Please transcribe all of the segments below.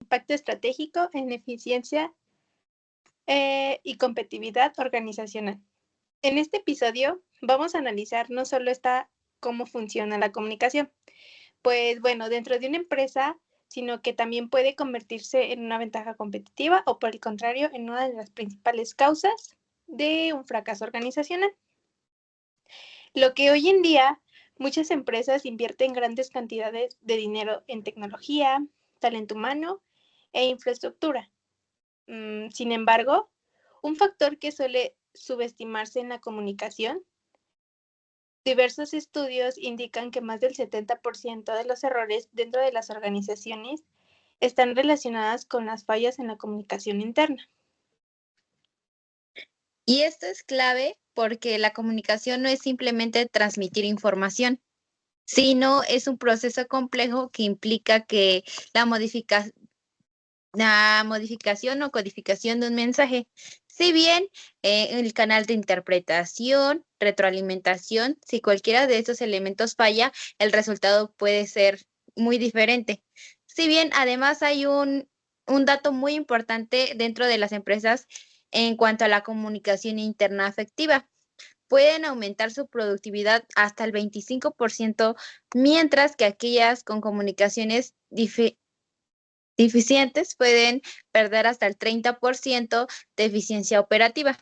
impacto estratégico en eficiencia y competitividad organizacional. En este episodio vamos a analizar no solo cómo funciona la comunicación, pues bueno, dentro de una empresa, sino que también puede convertirse en una ventaja competitiva o por el contrario, en una de las principales causas de un fracaso organizacional. Lo que hoy en día muchas empresas invierten grandes cantidades de dinero en tecnología, talento humano e infraestructura. Sin embargo, un factor que suele subestimarse en la comunicación, diversos estudios indican que más del 70% de los errores dentro de las organizaciones están relacionadas con las fallas en la comunicación interna. Y esto es clave porque la comunicación no es simplemente transmitir información, sino es un proceso complejo que implica que la modificación o codificación de un mensaje, si bien el canal de interpretación, retroalimentación, si cualquiera de estos elementos falla, el resultado puede ser muy diferente. Si bien además hay un dato muy importante dentro de las empresas en cuanto a la comunicación interna afectiva. Pueden aumentar su productividad hasta el 25%, mientras que aquellas con comunicaciones deficientes pueden perder hasta el 30% de eficiencia operativa.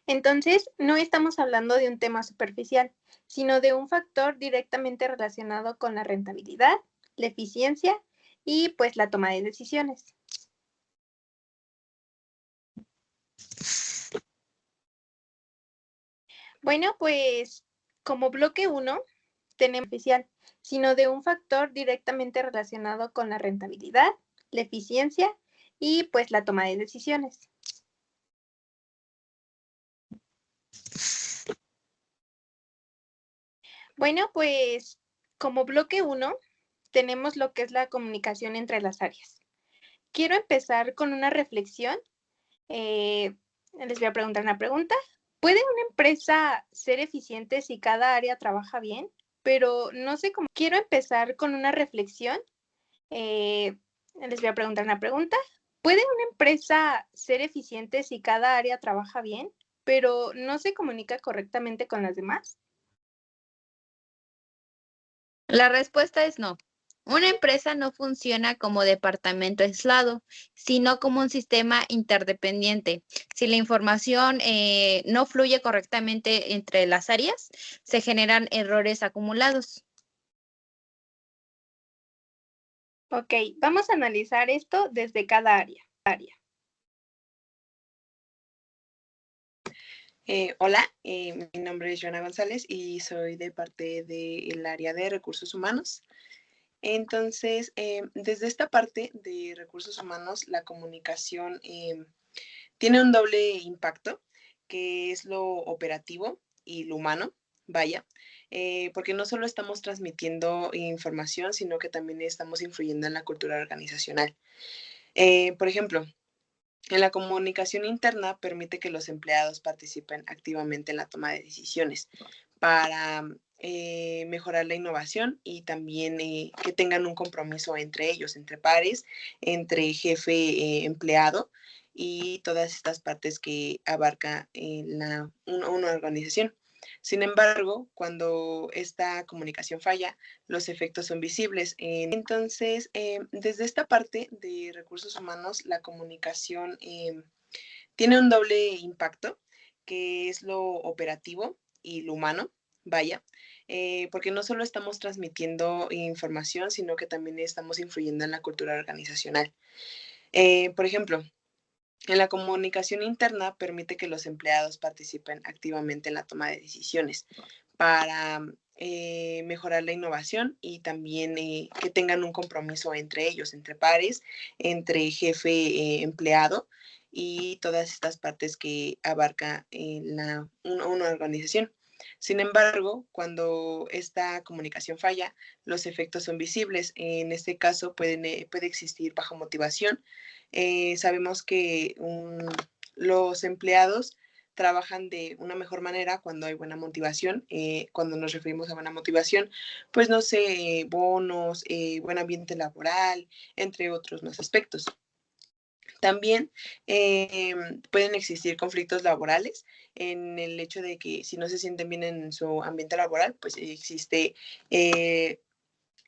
Entonces, no estamos hablando de un tema superficial, sino de un factor directamente relacionado con la rentabilidad, la eficiencia y pues la toma de decisiones. Bueno, pues como bloque 1 tenemos oficial, sino de un factor directamente relacionado con la rentabilidad, la eficiencia y pues la toma de decisiones. Bueno, pues como bloque 1 tenemos lo que es la comunicación entre las áreas. Quiero empezar con una reflexión. Les voy a preguntar una pregunta. ¿Puede una empresa ser eficiente si cada área trabaja bien? Pero no sé cómo. Quiero empezar con una reflexión. Les voy a preguntar una pregunta. ¿Puede una empresa ser eficiente si cada área trabaja bien, pero no se comunica correctamente con las demás? La respuesta es no. Una empresa no funciona como departamento aislado, sino como un sistema interdependiente. Si la información no fluye correctamente entre las áreas, se generan errores acumulados. Ok, vamos a analizar esto desde cada área. Hola, mi nombre es Joana González y soy de parte del área de recursos humanos. Entonces, desde esta parte de recursos humanos, la comunicación tiene un doble impacto, que es lo operativo y lo humano, vaya, porque no solo estamos transmitiendo información, sino que también estamos influyendo en la cultura organizacional. Por ejemplo, en la comunicación interna permite que los empleados participen activamente en la toma de decisiones para mejorar la innovación y también que tengan un compromiso entre ellos, entre pares, entre jefe, empleado y todas estas partes que abarca una organización. Sin embargo, cuando esta comunicación falla, los efectos son visibles. Entonces, desde esta parte de recursos humanos, la comunicación tiene un doble impacto, que es lo operativo y lo humano, vaya, porque no solo estamos transmitiendo información, sino que también estamos influyendo en la cultura organizacional. Por ejemplo, en la comunicación interna permite que los empleados participen activamente en la toma de decisiones para mejorar la innovación y también que tengan un compromiso entre ellos, entre pares, entre jefe, empleado y todas estas partes que abarca una organización. Sin embargo, cuando esta comunicación falla, los efectos son visibles. En este caso puede existir baja motivación. Sabemos que los empleados trabajan de una mejor manera cuando hay buena motivación. Cuando nos referimos a buena motivación, pues no sé, bonos, buen ambiente laboral, entre otros más aspectos. También pueden existir conflictos laborales en el hecho de que si no se sienten bien en su ambiente laboral, pues existe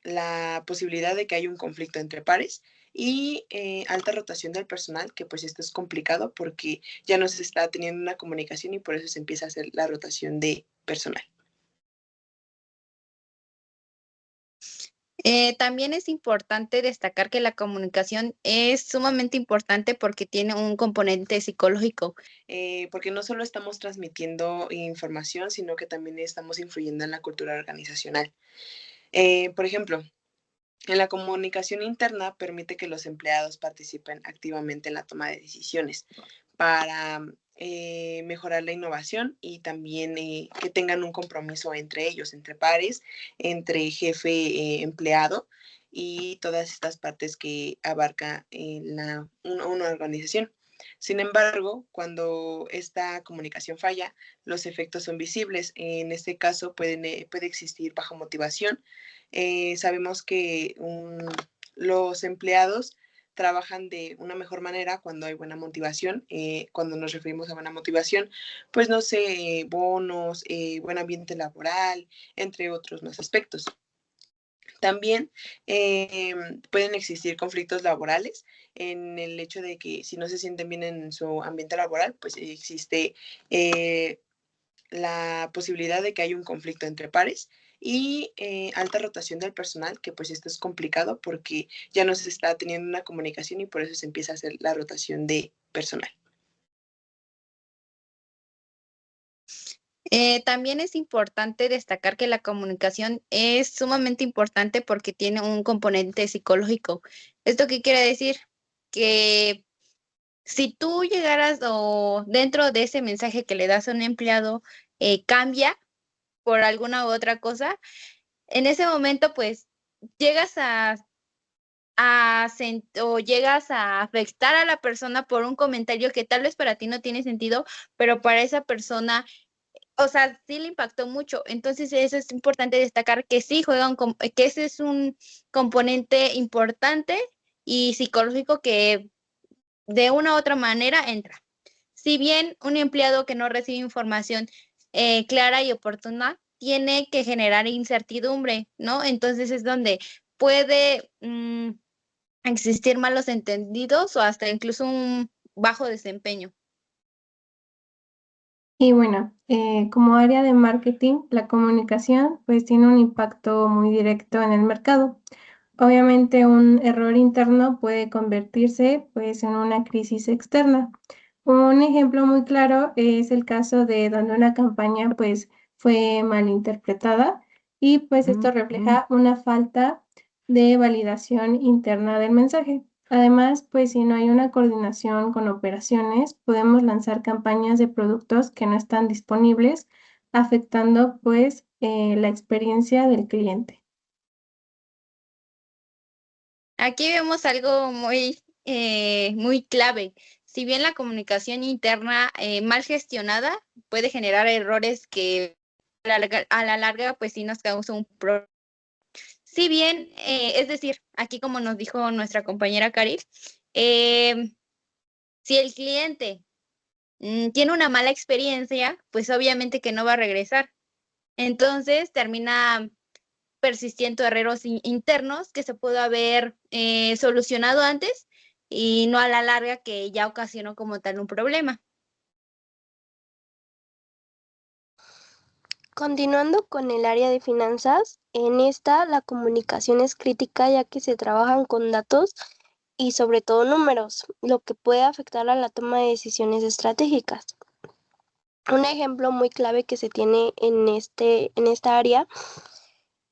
la posibilidad de que haya un conflicto entre pares y alta rotación del personal, que pues esto es complicado porque ya no se está teniendo una comunicación y por eso se empieza a hacer la rotación de personal. También es importante destacar que la comunicación es sumamente importante porque tiene un componente psicológico. Porque no solo estamos transmitiendo información, sino que también estamos influyendo en la cultura organizacional. Por ejemplo, en la comunicación interna permite que los empleados participen activamente en la toma de decisiones para mejorar la innovación y también que tengan un compromiso entre ellos, entre pares, entre jefe, empleado y todas estas partes que abarca una organización. Sin embargo, cuando esta comunicación falla, los efectos son visibles. En este caso puede existir baja motivación. Sabemos que los empleados trabajan de una mejor manera cuando hay buena motivación. Cuando nos referimos a buena motivación, pues no sé, bonos, buen ambiente laboral, entre otros más aspectos. También pueden existir conflictos laborales en el hecho de que si no se sienten bien en su ambiente laboral, pues existe la posibilidad de que haya un conflicto entre pares y alta rotación del personal, que pues esto es complicado porque ya no se está teniendo una comunicación y por eso se empieza a hacer la rotación de personal. También es importante destacar que la comunicación es sumamente importante porque tiene un componente psicológico. ¿Esto qué quiere decir? Que si tú llegaras o dentro de ese mensaje que le das a un empleado cambia por alguna u otra cosa, en ese momento pues llegas o llegas a afectar a la persona por un comentario que tal vez para ti no tiene sentido, pero para esa persona, o sea, sí le impactó mucho. Entonces, eso es importante destacar que sí que ese es un componente importante y psicológico que de una u otra manera entra. Si bien un empleado que no recibe información clara y oportuna tiene que generar incertidumbre, ¿no? Entonces es donde puede existir malos entendidos o hasta incluso un bajo desempeño. Y bueno, como área de marketing, la comunicación pues tiene un impacto muy directo en el mercado. Obviamente un error interno puede convertirse pues en una crisis externa. Un ejemplo muy claro es el caso de donde una campaña pues fue malinterpretada y pues esto refleja una falta de validación interna del mensaje. Además, pues si no hay una coordinación con operaciones, podemos lanzar campañas de productos que no están disponibles, afectando pues la experiencia del cliente. Aquí vemos algo muy clave. Si bien la comunicación interna mal gestionada puede generar errores que a la larga pues sí nos causa un problema. Si bien, es decir, aquí como nos dijo nuestra compañera Karil, si el cliente tiene una mala experiencia, pues obviamente que no va a regresar. Entonces termina persistiendo errores internos que se pudo haber solucionado antes y no a la larga que ya ocasionó como tal un problema. Continuando con el área de finanzas, en esta la comunicación es crítica ya que se trabajan con datos y sobre todo números, lo que puede afectar a la toma de decisiones estratégicas. Un ejemplo muy clave que se tiene en esta área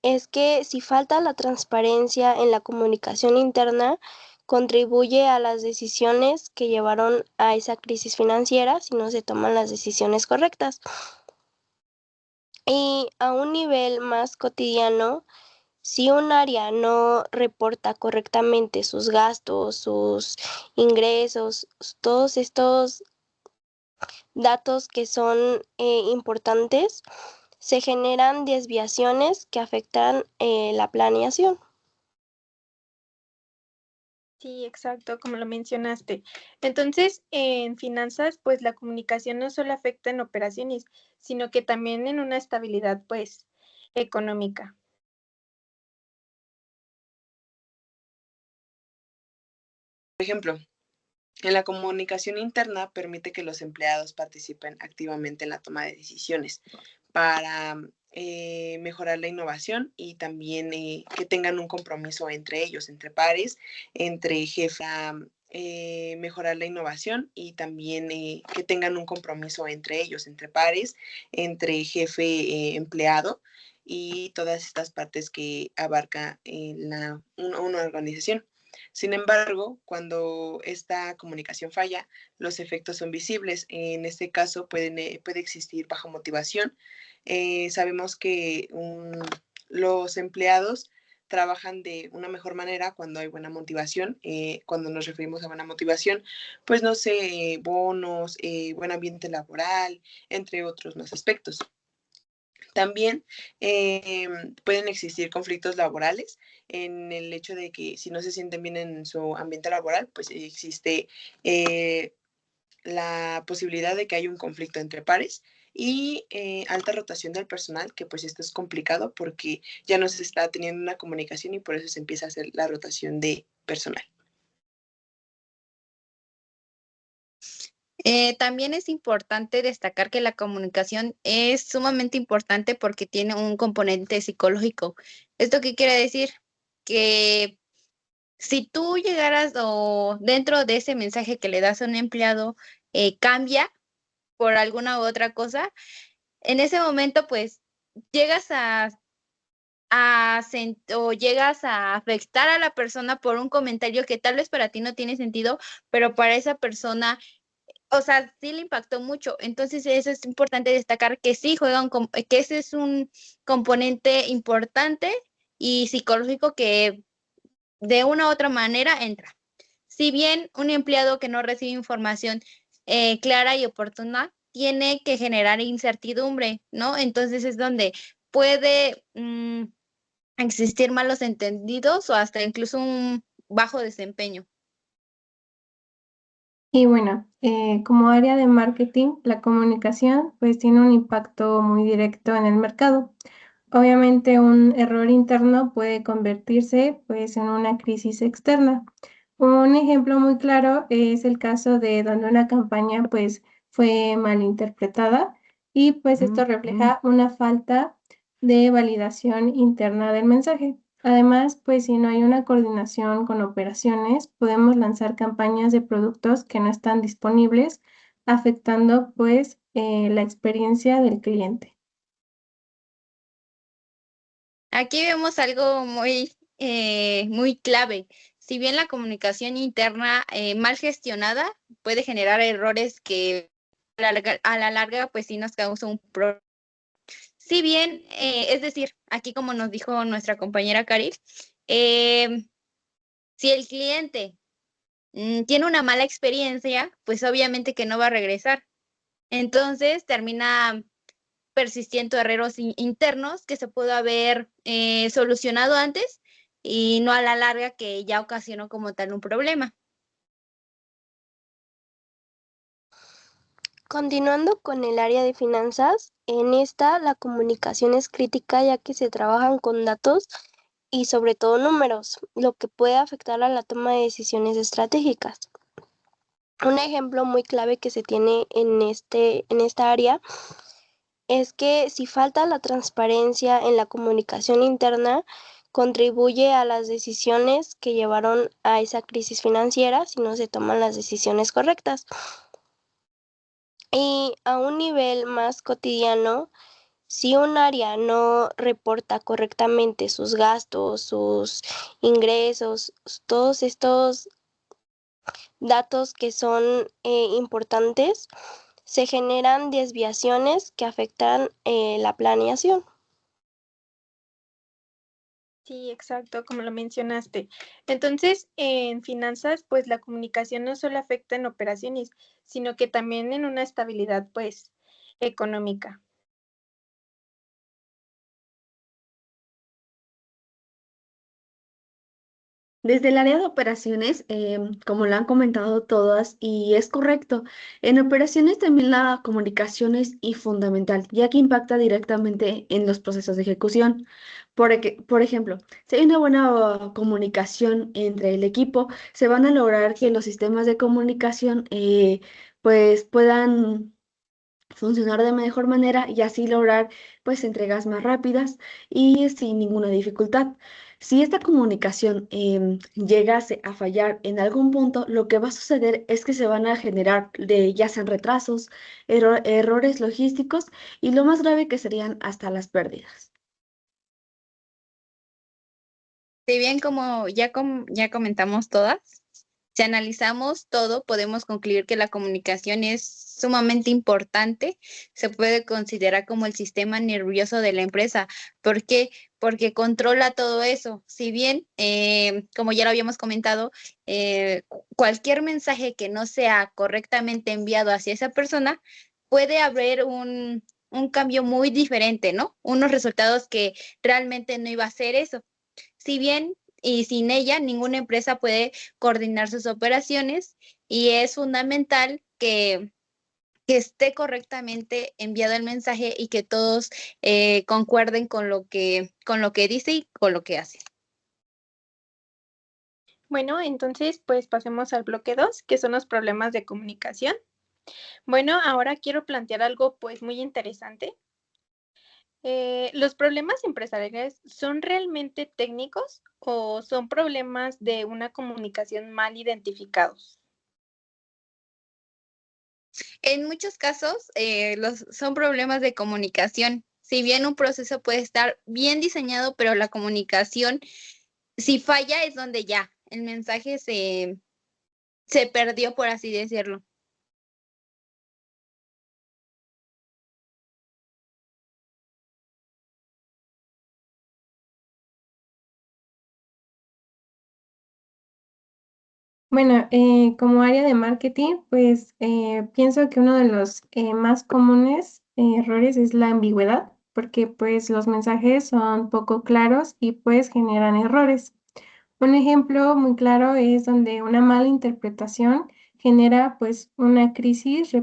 es que si falta la transparencia en la comunicación interna, contribuye a las decisiones que llevaron a esa crisis financiera si no se toman las decisiones correctas. Y a un nivel más cotidiano, si un área no reporta correctamente sus gastos, sus ingresos, todos estos datos que son importantes, se generan desviaciones que afectan la planeación. Sí, exacto, como lo mencionaste. Entonces, en finanzas, pues la comunicación no solo afecta en operaciones, sino que también en una estabilidad, pues, económica. Por ejemplo, en la comunicación interna permite que los empleados participen activamente en la toma de decisiones para mejorar la innovación y también que tengan un compromiso entre ellos, entre pares, entre jefes, mejorar la innovación y también que tengan un compromiso entre ellos, entre pares, entre jefe empleado y todas estas partes que abarca una organización. Sin embargo, cuando esta comunicación falla, los efectos son visibles. En este caso puede existir baja motivación. Sabemos que los empleados trabajan de una mejor manera cuando hay buena motivación. Cuando nos referimos a buena motivación, pues no sé, bonos, buen ambiente laboral, entre otros más aspectos. También pueden existir conflictos laborales en el hecho de que si no se sienten bien en su ambiente laboral, pues existe la posibilidad de que haya un conflicto entre pares y alta rotación del personal, que pues esto es complicado porque ya no se está teniendo una comunicación y por eso se empieza a hacer la rotación de personal. También es importante destacar que la comunicación es sumamente importante porque tiene un componente psicológico. ¿Esto qué quiere decir? Que si tú llegaras o dentro de ese mensaje que le das a un empleado cambia por alguna u otra cosa, en ese momento pues llegas o llegas a afectar a la persona por un comentario que tal vez para ti no tiene sentido, pero para esa persona, o sea, sí le impactó mucho. Entonces, eso es importante destacar que sí que ese es un componente importante y psicológico que de una u otra manera entra. Si bien un empleado que no recibe información clara y oportuna tiene que generar incertidumbre, ¿no? Entonces es donde puede existir malos entendidos o hasta incluso un bajo desempeño. Y bueno, como área de marketing, la comunicación pues tiene un impacto muy directo en el mercado. Obviamente un error interno puede convertirse pues en una crisis externa. Un ejemplo muy claro es el caso de donde una campaña pues fue malinterpretada y pues esto refleja una falta de validación interna del mensaje. Además, pues si no hay una coordinación con operaciones, podemos lanzar campañas de productos que no están disponibles, afectando pues la experiencia del cliente. Aquí vemos algo muy clave. Si bien la comunicación interna mal gestionada puede generar errores que a la larga pues sí nos causa un problema. Si bien, es decir, aquí como nos dijo nuestra compañera Karil, si el cliente tiene una mala experiencia, pues obviamente que no va a regresar. Entonces termina persistiendo errores internos que se pudo haber solucionado antes y no a la larga que ya ocasionó como tal un problema. Continuando con el área de finanzas, en esta la comunicación es crítica ya que se trabajan con datos y sobre todo números, lo que puede afectar a la toma de decisiones estratégicas. Un ejemplo muy clave que se tiene en esta área es que si falta la transparencia en la comunicación interna, contribuye a las decisiones que llevaron a esa crisis financiera si no se toman las decisiones correctas. Y a un nivel más cotidiano, si un área no reporta correctamente sus gastos, sus ingresos, todos estos datos que son importantes, se generan desviaciones que afectan la planeación. Sí, exacto, como lo mencionaste. Entonces, en finanzas, pues la comunicación no solo afecta en operaciones, sino que también en una estabilidad, pues, económica. Desde el área de operaciones, como lo han comentado todas, y es correcto, en operaciones también la comunicación es y fundamental, ya que impacta directamente en los procesos de ejecución. Por ejemplo, si hay una buena comunicación entre el equipo, se van a lograr que los sistemas de comunicación pues puedan funcionar de mejor manera y así lograr pues entregas más rápidas y sin ninguna dificultad. Si esta comunicación llegase a fallar en algún punto, lo que va a suceder es que se van a generar ya sean retrasos, errores logísticos y lo más grave que serían hasta las pérdidas. Si bien como ya comentamos todas, si analizamos todo, podemos concluir que la comunicación es sumamente importante. Se puede considerar como el sistema nervioso de la empresa. ¿Por qué? Porque controla todo eso. Si bien, como ya lo habíamos comentado, cualquier mensaje que no sea correctamente enviado hacia esa persona, puede haber un cambio muy diferente, ¿no? Unos resultados que realmente no iba a ser eso. Si bien y sin ella, ninguna empresa puede coordinar sus operaciones y es fundamental que esté correctamente enviado el mensaje y que todos concuerden con lo que dice y con lo que hace. Bueno, entonces, pues pasemos al bloque 2, que son los problemas de comunicación. Bueno, ahora quiero plantear algo pues muy interesante. ¿Los problemas empresariales son realmente técnicos o son problemas de una comunicación mal identificados? En muchos casos, son problemas de comunicación. Si bien un proceso puede estar bien diseñado, pero la comunicación, si falla, es donde ya el mensaje se perdió, por así decirlo. Bueno, como área de marketing, pues pienso que uno de los más comunes errores es la ambigüedad, porque pues los mensajes son poco claros y pues generan errores. Un ejemplo muy claro es donde una mala interpretación genera pues una crisis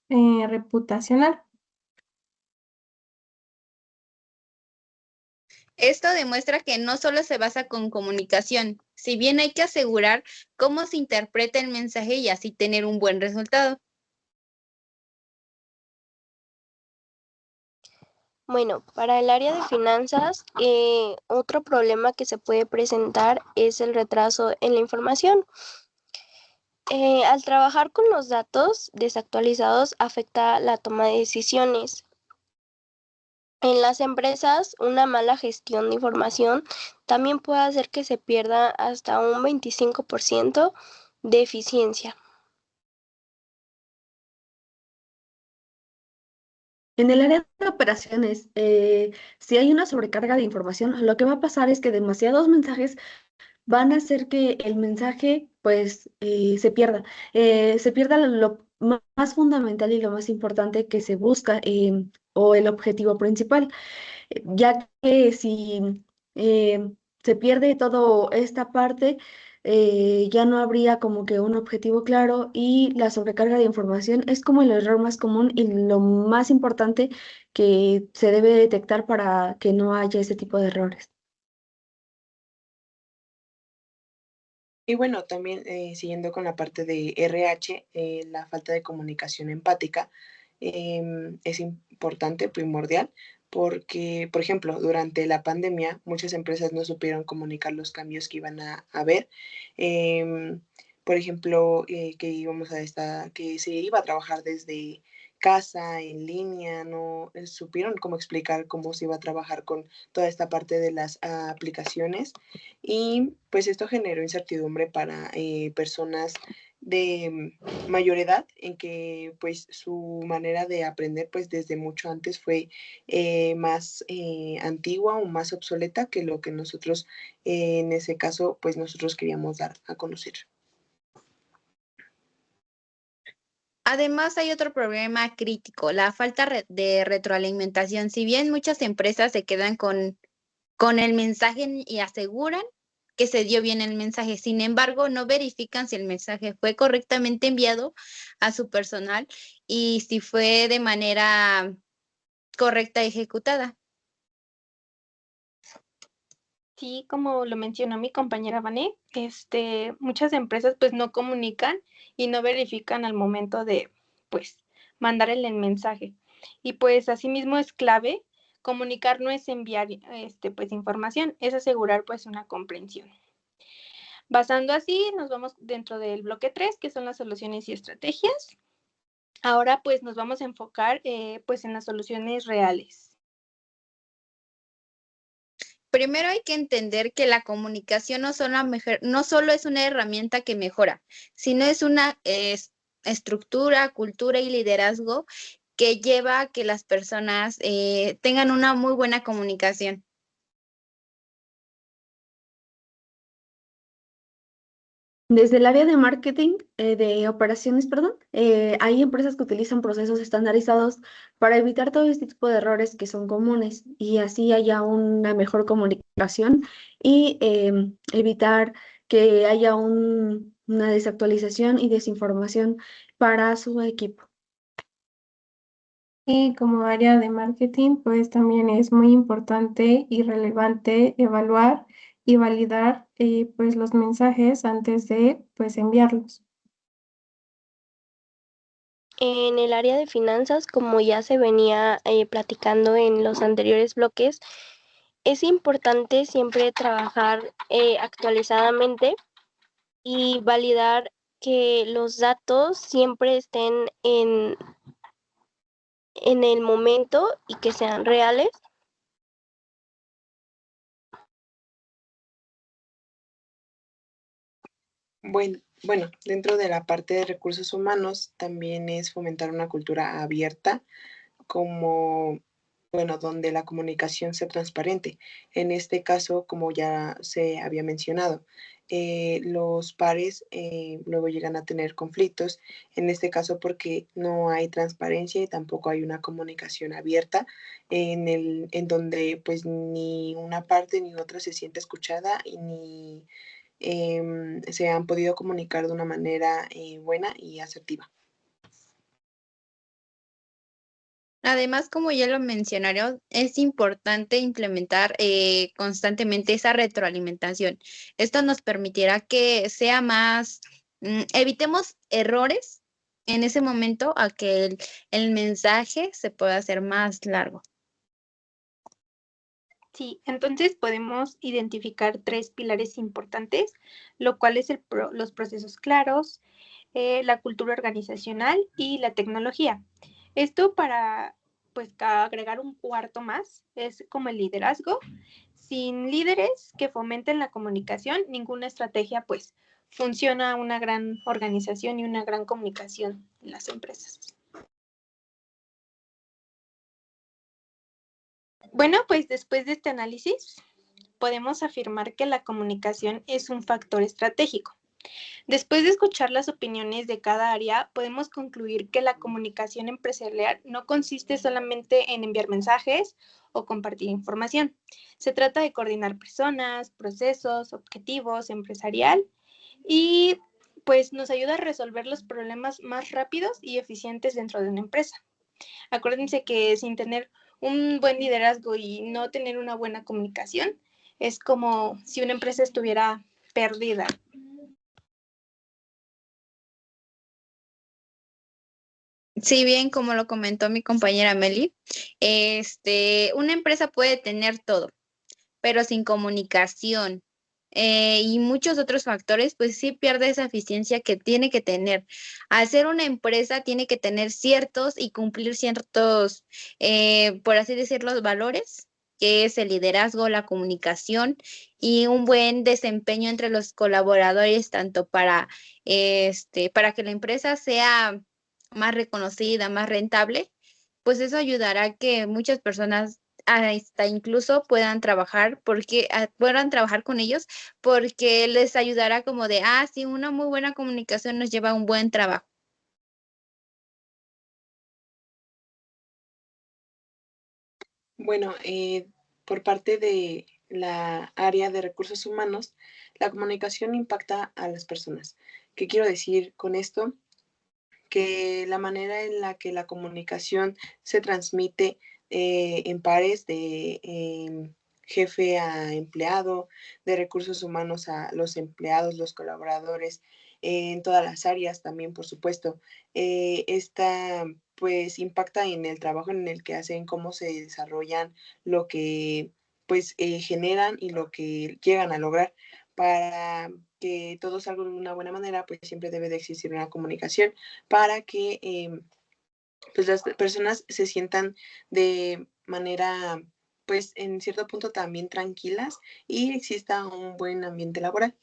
reputacional. Esto demuestra que no solo se basa con comunicación, si bien hay que asegurar cómo se interpreta el mensaje y así tener un buen resultado. Bueno, para el área de finanzas, otro problema que se puede presentar es el retraso en la información. Al trabajar con los datos desactualizados afecta la toma de decisiones. En las empresas, una mala gestión de información también puede hacer que se pierda hasta un 25% de eficiencia. En el área de operaciones, si hay una sobrecarga de información, lo que va a pasar es que demasiados mensajes van a hacer que el mensaje pues se pierda lo más fundamental y lo más importante que se busca o el objetivo principal, ya que si se pierde toda esta parte, ya no habría como que un objetivo claro y la sobrecarga de información es como el error más común y lo más importante que se debe detectar para que no haya ese tipo de errores. Y bueno, también siguiendo con la parte de RH, la falta de comunicación empática es importante, primordial, porque, por ejemplo, durante la pandemia muchas empresas no supieron comunicar los cambios que iban a haber. Em, por ejemplo, que íbamos a que se iba a trabajar desde casa, en línea, no supieron cómo explicar cómo se iba a trabajar con toda esta parte de las aplicaciones y pues esto generó incertidumbre para personas de mayor edad, en que pues su manera de aprender pues desde mucho antes fue más antigua o más obsoleta que lo que nosotros en ese caso pues nosotros queríamos dar a conocer. Además, hay otro problema crítico, la falta de retroalimentación. Si bien muchas empresas se quedan con el mensaje y aseguran que se dio bien el mensaje, sin embargo, no verifican si el mensaje fue correctamente enviado a su personal y si fue de manera correcta ejecutada. Sí, como lo mencionó mi compañera Vané, muchas empresas pues no comunican y no verifican al momento de pues mandar el mensaje. Y pues asimismo es clave, comunicar no es enviar pues información, es asegurar pues una comprensión. Basando así, nos vamos dentro del bloque 3, que son las soluciones y estrategias. Ahora pues nos vamos a enfocar pues en las soluciones reales. Primero hay que entender que la comunicación no solo es una herramienta que mejora, sino es una estructura, cultura y liderazgo que lleva a que las personas tengan una muy buena comunicación. Desde el área de marketing, de operaciones, perdón, hay empresas que utilizan procesos estandarizados para evitar todo este tipo de errores que son comunes y así haya una mejor comunicación y evitar que haya una desactualización y desinformación para su equipo. Y como área de marketing, pues también es muy importante y relevante evaluar y validar pues los mensajes antes de pues enviarlos. En el área de finanzas, como ya se venía platicando en los anteriores bloques, es importante siempre trabajar actualizadamente y validar que los datos siempre estén en el momento y que sean reales. Bueno, dentro de la parte de recursos humanos también es fomentar una cultura abierta como, bueno, donde la comunicación sea transparente. En este caso, como ya se había mencionado, los pares luego llegan a tener conflictos, en este caso porque no hay transparencia y tampoco hay una comunicación abierta en donde pues ni una parte ni otra se siente escuchada y ni se han podido comunicar de una manera buena y asertiva. Además, como ya lo mencionaron, es importante implementar constantemente esa retroalimentación. Esto nos permitirá que sea más, evitemos errores en ese momento a que el mensaje se pueda hacer más largo. Sí, entonces podemos identificar 3 pilares importantes, lo cual es los procesos claros, la cultura organizacional y la tecnología. Esto para, pues, agregar un cuarto más, es como el liderazgo. Sin líderes que fomenten la comunicación, ninguna estrategia, pues, funciona una gran organización y una gran comunicación en las empresas. Bueno, pues después de este análisis, podemos afirmar que la comunicación es un factor estratégico. Después de escuchar las opiniones de cada área, podemos concluir que la comunicación empresarial no consiste solamente en enviar mensajes o compartir información. Se trata de coordinar personas, procesos, objetivos empresarial y pues nos ayuda a resolver los problemas más rápidos y eficientes dentro de una empresa. Acuérdense que sin tener un buen liderazgo y no tener una buena comunicación, es como si una empresa estuviera perdida. Si bien, como lo comentó mi compañera Meli, una empresa puede tener todo, pero sin comunicación y muchos otros factores, pues sí pierde esa eficiencia que tiene que tener. Al ser una empresa, tiene que tener ciertos y cumplir ciertos, por así decirlo, valores que es el liderazgo, la comunicación y un buen desempeño entre los colaboradores, tanto para que la empresa sea más reconocida, más rentable, pues eso ayudará a que muchas personas hasta incluso puedan trabajar con ellos porque les ayudará como de, sí, una muy buena comunicación nos lleva a un buen trabajo. Bueno, por parte de la área de recursos humanos, la comunicación impacta a las personas. ¿Qué quiero decir con esto? Que la manera en la que la comunicación se transmite en pares de jefe a empleado, de recursos humanos a los empleados, los colaboradores, en todas las áreas también, por supuesto. Esta pues impacta en el trabajo en el que hacen, cómo se desarrollan, lo que pues generan y lo que llegan a lograr. Para que todo salga de una buena manera, pues siempre debe de existir una comunicación para que pues las personas se sientan de manera, pues en cierto punto también tranquilas y exista un buen ambiente laboral.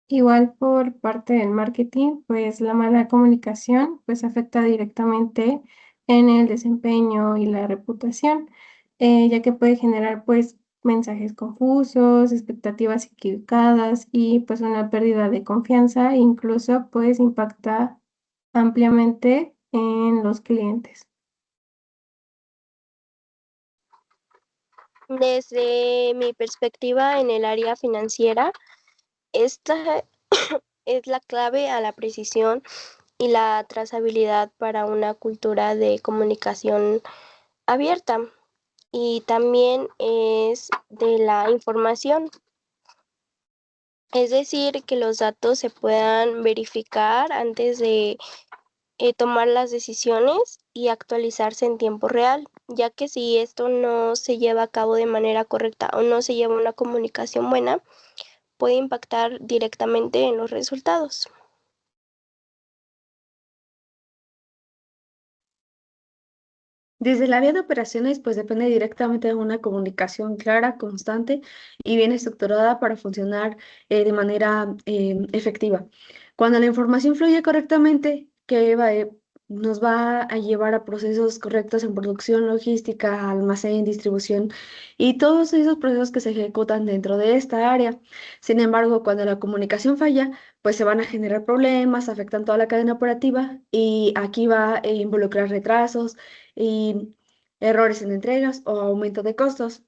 Igual por parte del marketing, pues la mala comunicación pues afecta directamente en el desempeño y la reputación, ya que puede generar pues mensajes confusos, expectativas equivocadas y pues una pérdida de confianza, incluso pues impacta ampliamente en los clientes. Desde mi perspectiva en el área financiera, esta es la clave a la precisión y la trazabilidad para una cultura de comunicación abierta. Y también es de la información, es decir, que los datos se puedan verificar antes de tomar las decisiones y actualizarse en tiempo real, ya que si esto no se lleva a cabo de manera correcta o no se lleva una comunicación buena, puede impactar directamente en los resultados. Desde el área de operaciones, pues depende directamente de una comunicación clara, constante y bien estructurada para funcionar de manera efectiva. Cuando la información fluye correctamente, nos va a llevar a procesos correctos en producción, logística, almacén, distribución y todos esos procesos que se ejecutan dentro de esta área. Sin embargo, cuando la comunicación falla, pues se van a generar problemas, afectan toda la cadena operativa y aquí va a involucrar retrasos y errores en entregas o aumento de costos.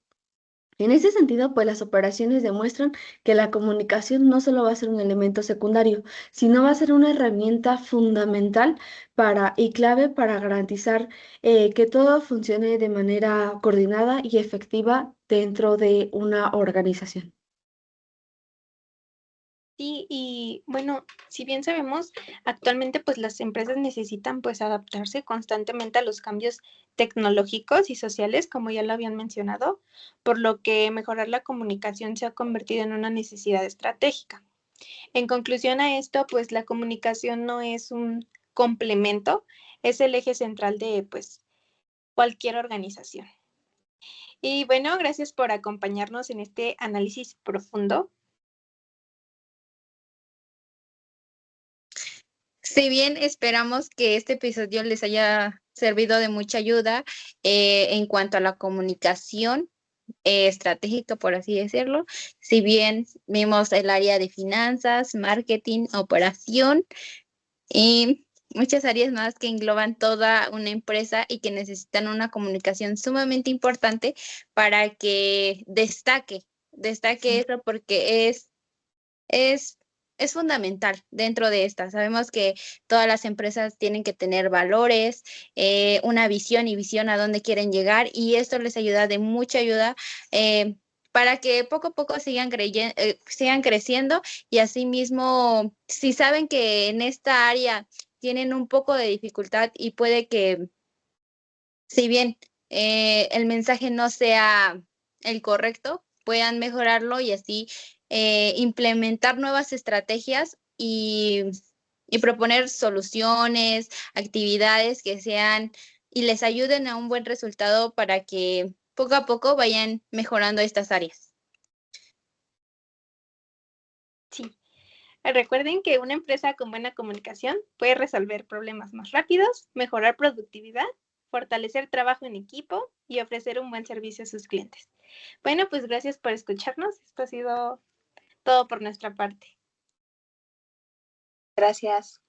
En ese sentido, pues las operaciones demuestran que la comunicación no solo va a ser un elemento secundario, sino va a ser una herramienta fundamental y clave para garantizar que todo funcione de manera coordinada y efectiva dentro de una organización. Sí, y bueno, si bien sabemos, actualmente pues las empresas necesitan pues adaptarse constantemente a los cambios tecnológicos y sociales, como ya lo habían mencionado, por lo que mejorar la comunicación se ha convertido en una necesidad estratégica. En conclusión a esto, pues la comunicación no es un complemento, es el eje central de pues cualquier organización. Y bueno, gracias por acompañarnos en este análisis profundo. Si bien esperamos que este episodio les haya servido de mucha ayuda en cuanto a la comunicación estratégica, por así decirlo, si bien vimos el área de finanzas, marketing, operación y muchas áreas más que engloban toda una empresa y que necesitan una comunicación sumamente importante para que destaque eso porque es, es fundamental dentro de esta. Sabemos que todas las empresas tienen que tener valores, una visión y visión a dónde quieren llegar y esto les ayuda de mucha ayuda para que poco a poco sigan creciendo y asimismo, si saben que en esta área tienen un poco de dificultad y puede que, si bien el mensaje no sea el correcto, puedan mejorarlo y así implementar nuevas estrategias y proponer soluciones, actividades que sean y les ayuden a un buen resultado para que poco a poco vayan mejorando estas áreas. Sí. Recuerden que una empresa con buena comunicación puede resolver problemas más rápidos, mejorar productividad, fortalecer trabajo en equipo y ofrecer un buen servicio a sus clientes. Bueno, pues gracias por escucharnos. Esto ha sido todo por nuestra parte. Gracias.